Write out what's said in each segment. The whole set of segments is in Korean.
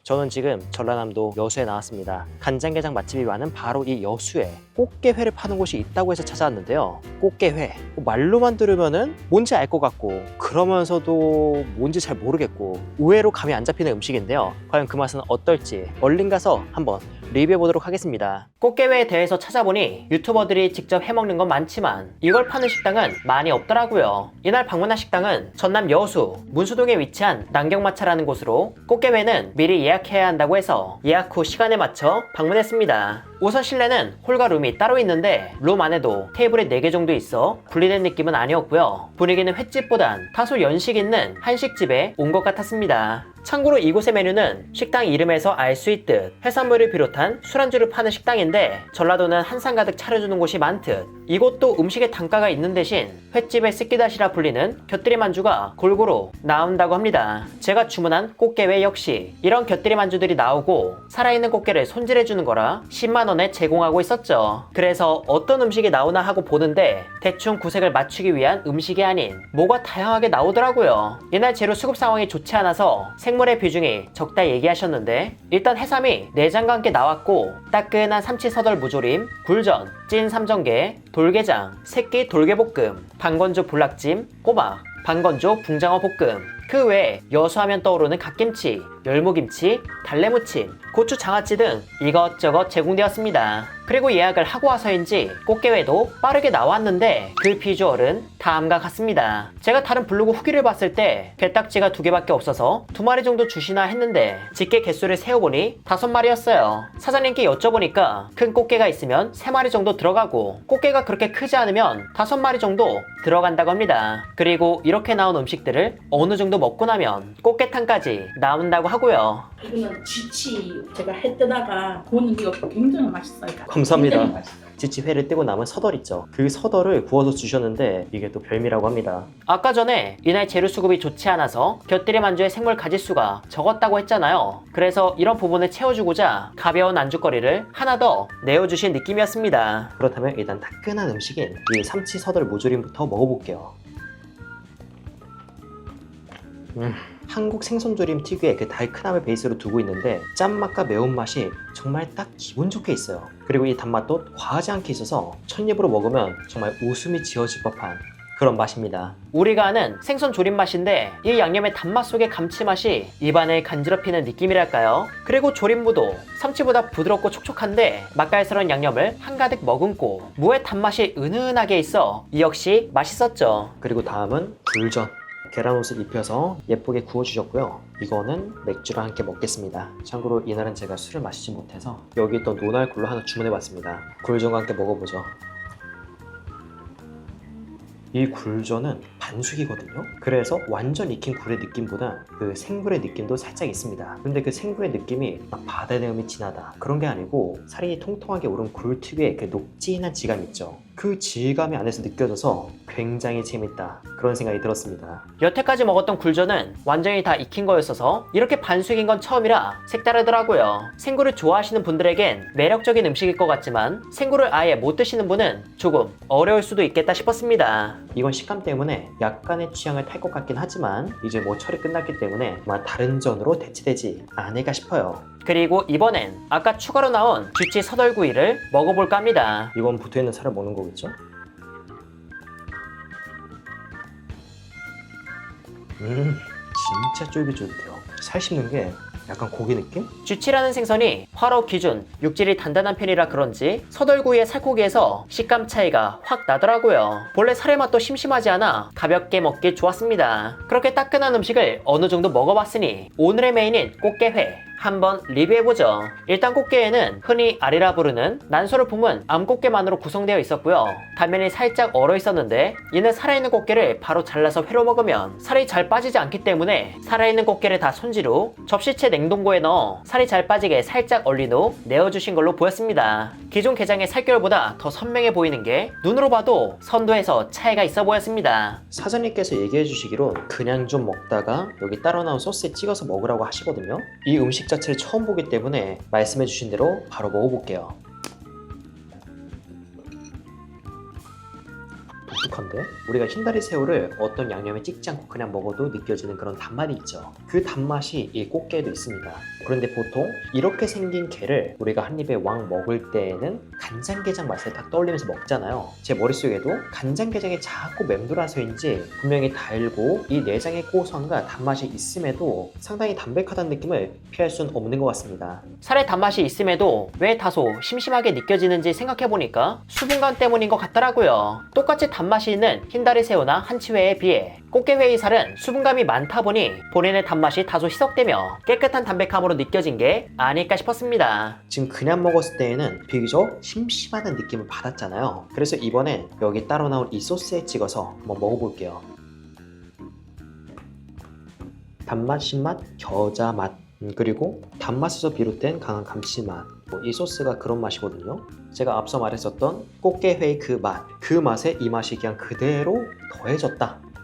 저는 지금 전라남도 여수에 나왔습니다. 간장게장 맛집이 많은 바로 이 여수에 꽃게회를 파는 곳이 있다고 해서 찾아왔는데요. 꽃게회, 말로만 들으면은 뭔지 알 것 같고 그러면서도 뭔지 잘 모르겠고 의외로 감이 안 잡히는 음식인데요. 과연 그 맛은 어떨지 얼른 가서 한번 리뷰해 보도록 하겠습니다. 꽃게회에 대해서 찾아보니 유튜버들이 직접 해먹는 건 많지만 이걸 파는 식당은 많이 없더라고요. 이날 방문한 식당은 전남 여수 문수동에 위치한 남경마차라는 곳으로 꽃게회는 미리 예약해야 한다고 해서 예약 후 시간에 맞춰 방문했습니다. 우선 실내는 홀과 룸이 따로 있는데 룸 안에도 테이블이 4개 정도 있어 분리된 느낌은 아니었고요. 분위기는 횟집보단 다소 연식 있는 한식집에 온 것 같았습니다. 참고로 이곳의 메뉴는 식당 이름에서 알 수 있듯 해산물을 비롯한 술안주를 파는 식당인데 전라도는 한상 가득 차려주는 곳이 많듯 이곳도 음식의 단가가 있는 대신 횟집의 스키다시라 불리는 곁들이 만주가 골고루 나온다고 합니다. 제가 주문한 꽃게회 역시 이런 곁들이 만주들이 나오고 살아있는 꽃게를 손질해주는 거라 10만원에 제공하고 있었죠. 그래서 어떤 음식이 나오나 하고 보는데 대충 구색을 맞추기 위한 음식이 아닌 뭐가 다양하게 나오더라고요. 이날 재료 수급 상황이 좋지 않아서 생물의 비중이 적다 얘기하셨는데 일단 해삼이 내장과 함께 나왔고 따끈한 삼치 서덜 무조림, 굴전, 찐 삼전개, 돌게장, 새끼 돌게볶음, 방건조 불락찜, 꼬막, 방건조 붕장어 볶음, 그 외에 여수하면 떠오르는 갓김치, 열무김치, 달래무침, 고추 장아찌 등 이것저것 제공되었습니다. 그리고 예약을 하고 와서인지 꽃게회도 빠르게 나왔는데 그 비주얼은 다음과 같습니다. 제가 다른 블로그 후기를 봤을 때 게딱지가 2개밖에 없어서 2마리 정도 주시나 했는데 집게 개수를 세어보니 5마리였어요. 사장님께 여쭤보니까 큰 꽃게가 있으면 3마리 정도 들어가고 꽃게가 그렇게 크지 않으면 5마리 정도 들어간다고 합니다. 그리고 이렇게 나온 음식들을 어느 정도 먹고 나면 꽃게탕까지 나온다고 하고요. 이거는 쥐치 제가 해 뜨다가 구운 이거 굉장히 맛있어요. 감사합니다. 굉장히 맛있어요. 지치회를 뜨고 남은 서덜 있죠. 그 서덜을 구워서 주셨는데 이게 또 별미라고 합니다. 아까 전에 이날 재료 수급이 좋지 않아서 곁들이 만주의 생물 가짓수가 적었다고 했잖아요. 그래서 이런 부분을 채워주고자 가벼운 안주거리를 하나 더 내어주신 느낌이었습니다. 그렇다면 일단 따끈한 음식인 이 삼치 서덜 무조림부터 먹어볼게요. 한국 생선조림 특유의 그 달큰함을 베이스로 두고 있는데 짠맛과 매운맛이 정말 딱 기분 좋게 있어요. 그리고 이 단맛도 과하지 않게 있어서 첫 입으로 먹으면 정말 웃음이 지어질 법한 그런 맛입니다. 우리가 아는 생선 조림 맛인데 이 양념의 단맛 속의 감칠맛이 입안을 간지럽히는 느낌이랄까요? 그리고 조림무도 삼치보다 부드럽고 촉촉한데 맛깔스러운 양념을 한가득 머금고 무의 단맛이 은은하게 있어 이 역시 맛있었죠. 그리고 다음은 굴전. 계란옷을 입혀서 예쁘게 구워주셨고요. 이거는 맥주랑 함께 먹겠습니다. 참고로 이날은 제가 술을 마시지 못해서 여기 있던 노날굴로 하나 주문해봤습니다. 굴전과 함께 먹어보죠. 이 굴전은 반숙이거든요. 그래서 완전 익힌 굴의 느낌보다 그 생굴의 느낌도 살짝 있습니다. 근데 그 생굴의 느낌이 막 바다 내음이 진하다 그런 게 아니고 살이 통통하게 오른 굴 특유의 그 녹진한 질감 있죠. 그 질감이 안에서 느껴져서 굉장히 재밌다 그런 생각이 들었습니다. 여태까지 먹었던 굴전은 완전히 다 익힌 거였어서 이렇게 반숙인 건 처음이라 색다르더라고요. 생굴을 좋아하시는 분들에겐 매력적인 음식일 것 같지만 생굴을 아예 못 드시는 분은 조금 어려울 수도 있겠다 싶었습니다. 이건 식감 때문에 약간의 취향을 탈 것 같긴 하지만 이제 뭐 철이 끝났기 때문에 아마 다른 전으로 대체되지 않을까 싶어요. 그리고 이번엔 아까 추가로 나온 쥐치 서덜구이를 먹어볼까 합니다. 이건 붙어있는 살을 먹는 거겠죠? 진짜 쫄깃쫄깃해요. 살 씹는 게 약간 고기 느낌? 쥐치라는 생선이 화로 기준 육질이 단단한 편이라 그런지 서덜구이의 살코기에서 식감 차이가 확 나더라고요. 본래 살의 맛도 심심하지 않아 가볍게 먹기 좋았습니다. 그렇게 따끈한 음식을 어느 정도 먹어봤으니 오늘의 메인인 꽃게회 한번 리뷰해보죠. 일단 꽃게에는 흔히 알이라 부르는 난소를 품은 암꽃게만으로 구성되어 있었고요. 단면이 살짝 얼어 있었는데 이는 살아있는 꽃게를 바로 잘라서 회로 먹으면 살이 잘 빠지지 않기 때문에 살아있는 꽃게를 다 손질 후 접시채 냉동고에 넣어 살이 잘 빠지게 살짝 얼린 후 내어주신 걸로 보였습니다. 기존 게장의 살결보다 더 선명해 보이는 게 눈으로 봐도 선도에서 차이가 있어 보였습니다. 사장님께서 얘기해 주시기론 그냥 좀 먹다가 여기 따로 나온 소스에 찍어서 먹으라고 하시거든요. 이 음식 자체를 처음 보기 때문에 말씀해 주신 대로 바로 먹어볼게요. 익숙한데? 우리가 흰다리 새우를 어떤 양념에 찍지 않고 그냥 먹어도 느껴지는 그런 단맛이 있죠. 그 단맛이 이 꽃게에도 있습니다. 그런데 보통 이렇게 생긴 게를 우리가 한 입에 왕 먹을 때에는 간장게장 맛을 딱 떠올리면서 먹잖아요. 제 머릿속에도 간장게장이 자꾸 맴돌아서인지 분명히 달고 이 내장의 고소함과 단맛이 있음에도 상당히 담백하다는 느낌을 피할 수는 없는 것 같습니다. 살의 단맛이 있음에도 왜 다소 심심하게 느껴지는지 생각해보니까 수분감 때문인 것 같더라고요. 똑같이 단맛이 있는 흰다리 새우나 한치회에 비해 꽃게회의 살은 수분감이 많다 보니 본인의 단맛이 다소 희석되며 깨끗한 담백함으로 느껴진 게 아닐까 싶었습니다. 지금 그냥 먹었을 때에는 비교적 심심하다는 느낌을 받았잖아요. 그래서 이번엔 여기 따로 나온 이 소스에 찍어서 한번 먹어볼게요. 단맛, 신맛, 겨자 맛, 그리고 단맛에서 비롯된 강한 감칠맛, 이 소스가 그런 맛이거든요. 제가 앞서 말했었던 꽃게회의 그 맛에 이 맛이 그냥 그대로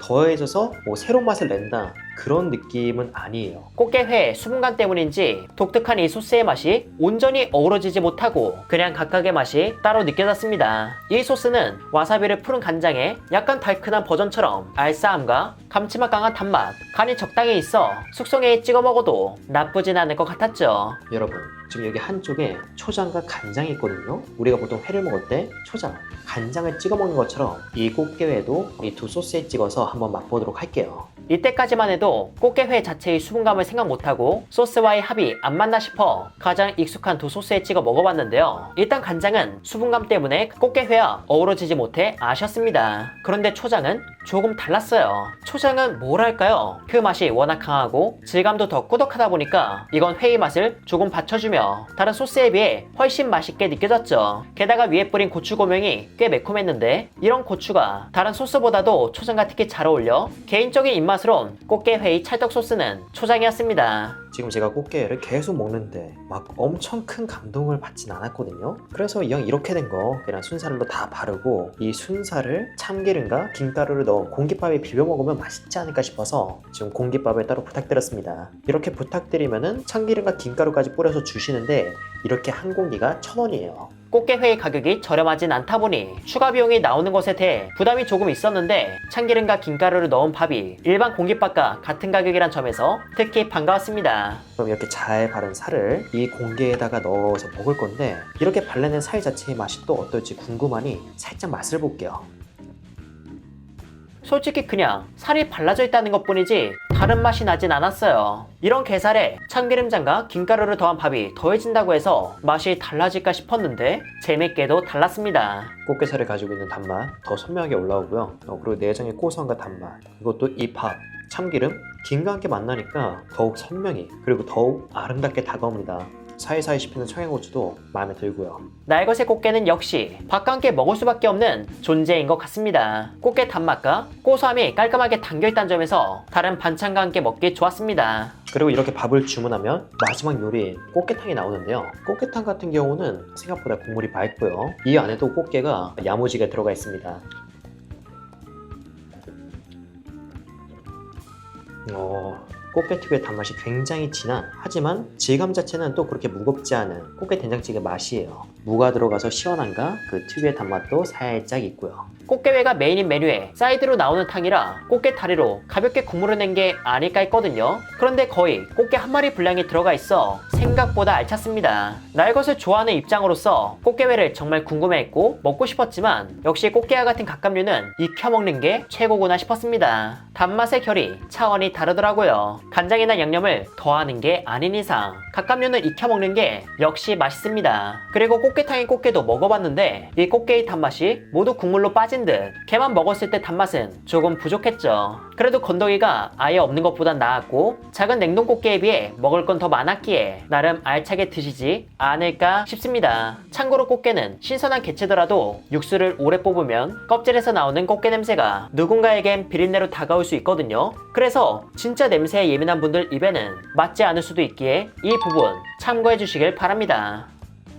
더해져서 새로운 맛을 낸다, 그런 느낌은 아니에요. 꽃게회 수분감 때문인지 독특한 이 소스의 맛이 온전히 어우러지지 못하고 그냥 각각의 맛이 따로 느껴졌습니다. 이 소스는 와사비를 푸른 간장에 약간 달큰한 버전처럼 알싸함과 감칠맛 강한 단맛, 간이 적당히 있어 숙성회에 찍어 먹어도 나쁘진 않을 것 같았죠. 여러분, 지금 여기 한쪽에 초장과 간장이 있거든요. 우리가 보통 회를 먹을 때 초장, 간장을 찍어 먹는 것처럼 이 꽃게회도 이 두 소스에 찍어서 한번 맛보도록 할게요. 이때까지만 해도 꽃게회 자체의 수분감을 생각 못하고 소스와의 합이 안 맞나 싶어 가장 익숙한 두 소스에 찍어 먹어봤는데요. 일단 간장은 수분감 때문에 꽃게회와 어우러지지 못해 아쉬웠습니다. 그런데 초장은 조금 달랐어요. 초장은 뭐랄까요? 그 맛이 워낙 강하고 질감도 더 꾸덕하다 보니까 이건 회의 맛을 조금 받쳐주며 다른 소스에 비해 훨씬 맛있게 느껴졌죠. 게다가 위에 뿌린 고추 고명이 꽤 매콤했는데 이런 고추가 다른 소스보다도 초장과 특히 잘 어울려 개인적인 입맛으론 꽃게회의 찰떡 소스는 초장이었습니다. 지금 제가 꽃게를 계속 먹는데 막 엄청 큰 감동을 받진 않았거든요. 그래서 이렇게 된 거 그냥 순살로 다 바르고 이 순살을 참기름과 김가루를 넣은 공깃밥에 비벼 먹으면 맛있지 않을까 싶어서 지금 공깃밥을 따로 부탁드렸습니다. 이렇게 부탁드리면은 참기름과 김가루까지 뿌려서 주시는데 이렇게 한 공기가 1,000원이에요. 꽃게회의 가격이 저렴하진 않다 보니 추가 비용이 나오는 것에 대해 부담이 조금 있었는데 참기름과 김가루를 넣은 밥이 일반 공깃밥과 같은 가격이란 점에서 특히 반가웠습니다. 그럼 이렇게 잘 바른 살을 이 공기에다가 넣어서 먹을 건데 이렇게 발라낸 살 자체의 맛이 또 어떨지 궁금하니 살짝 맛을 볼게요. 솔직히 그냥 살이 발라져 있다는 것뿐이지 다른 맛이 나진 않았어요. 이런 게살에 참기름장과 김가루를 더한 밥이 더해진다고 해서 맛이 달라질까 싶었는데 재밌게도 달랐습니다. 꽃게살이 가지고 있는 단맛 더 선명하게 올라오고요. 그리고 내장의 고소함과 단맛, 이것도 이 밥, 참기름, 김과 함께 만나니까 더욱 선명히 그리고 더욱 아름답게 다가옵니다. 사이사이 씹히는 청양고추도 마음에 들고요. 날것의 꽃게는 역시 밥과 함께 먹을 수밖에 없는 존재인 것 같습니다. 꽃게 단맛과 고소함이 깔끔하게 담겨있다는 점에서 다른 반찬과 함께 먹기 좋았습니다. 그리고 이렇게 밥을 주문하면 마지막 요리인 꽃게탕이 나오는데요. 꽃게탕 같은 경우는 생각보다 국물이 맑고요. 이 안에도 꽃게가 야무지게 들어가 있습니다. 꽃게특유의 단맛이 굉장히 진한, 하지만 질감 자체는 또 그렇게 무겁지 않은 꽃게 된장찌개 맛이에요. 무가 들어가서 시원함과 그 특유의 단맛도 살짝 있고요. 꽃게회가 메인인 메뉴에 사이드로 나오는 탕이라 꽃게 다리로 가볍게 국물을 낸 게 아닐까 했거든요. 그런데 거의 꽃게 한 마리 분량이 들어가 있어 생각보다 알찼습니다. 날것을 좋아하는 입장으로서 꽃게회를 정말 궁금해했고 먹고 싶었지만 역시 꽃게와 같은 갑각류는 익혀 먹는 게 최고구나 싶었습니다. 단맛의 결이 차원이 다르더라고요. 간장이나 양념을 더하는 게 아닌 이상 갑각류는 익혀 먹는 게 역시 맛있습니다. 그리고 꽃게탕인 꽃게도 먹어봤는데 이 꽃게의 단맛이 모두 국물로 빠진 듯 걔만 먹었을 때 단맛은 조금 부족했죠. 그래도 건더기가 아예 없는 것보단 나았고 작은 냉동 꽃게에 비해 먹을 건 더 많았기에 나름 알차게 드시지 않을까 싶습니다. 참고로 꽃게는 신선한 개체더라도 육수를 오래 뽑으면 껍질에서 나오는 꽃게 냄새가 누군가에겐 비린내로 다가올 수 있거든요. 그래서 진짜 냄새에 예민한 분들 입에는 맞지 않을 수도 있기에 이 부분 참고해 주시길 바랍니다.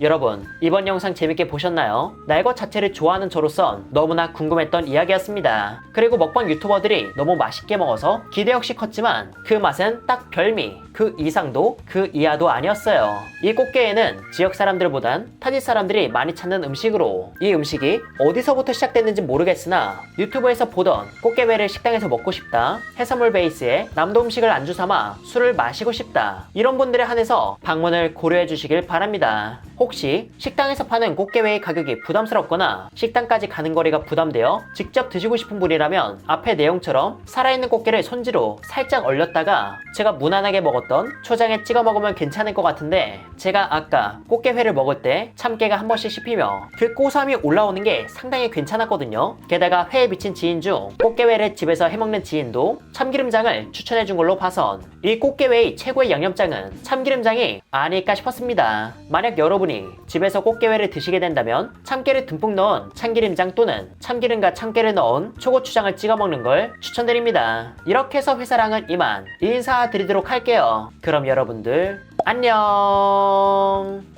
여러분, 이번 영상 재밌게 보셨나요? 날것 자체를 좋아하는 저로선 너무나 궁금했던 이야기였습니다. 그리고 먹방 유튜버들이 너무 맛있게 먹어서 기대 역시 컸지만 그 맛은 딱 별미, 그 이상도 그 이하도 아니었어요. 이 꽃게회는 지역 사람들보단 타지 사람들이 많이 찾는 음식으로, 이 음식이 어디서부터 시작됐는지 모르겠으나 유튜브에서 보던 꽃게회를 식당에서 먹고 싶다, 해산물 베이스의 남도 음식을 안주 삼아 술을 마시고 싶다, 이런 분들에 한해서 방문을 고려해 주시길 바랍니다. 혹시 식당에서 파는 꽃게회의 가격이 부담스럽거나 식당까지 가는 거리가 부담되어 직접 드시고 싶은 분이라면 앞의 내용처럼 살아있는 꽃게를 손질로 살짝 얼렸다가 제가 무난하게 먹었던 초장에 찍어 먹으면 괜찮을 것 같은데, 제가 아까 꽃게회를 먹을 때 참깨가 한 번씩 씹히며 그 고소함이 올라오는 게 상당히 괜찮았거든요. 게다가 회에 비친 지인 중 꽃게회를 집에서 해먹는 지인도 참기름장을 추천해준 걸로 봐선 이 꽃게회의 최고의 양념장은 참기름장이 아닐까 싶었습니다. 만약 여러분이 집에서 꽃게회를 드시게 된다면 참깨를 듬뿍 넣은 참기름장 또는 참기름과 참깨를 넣은 초고추장을 찍어 먹는 걸 추천드립니다. 이렇게 해서 회사랑은 이만 인사드리도록 할게요. 그럼 여러분들 안녕.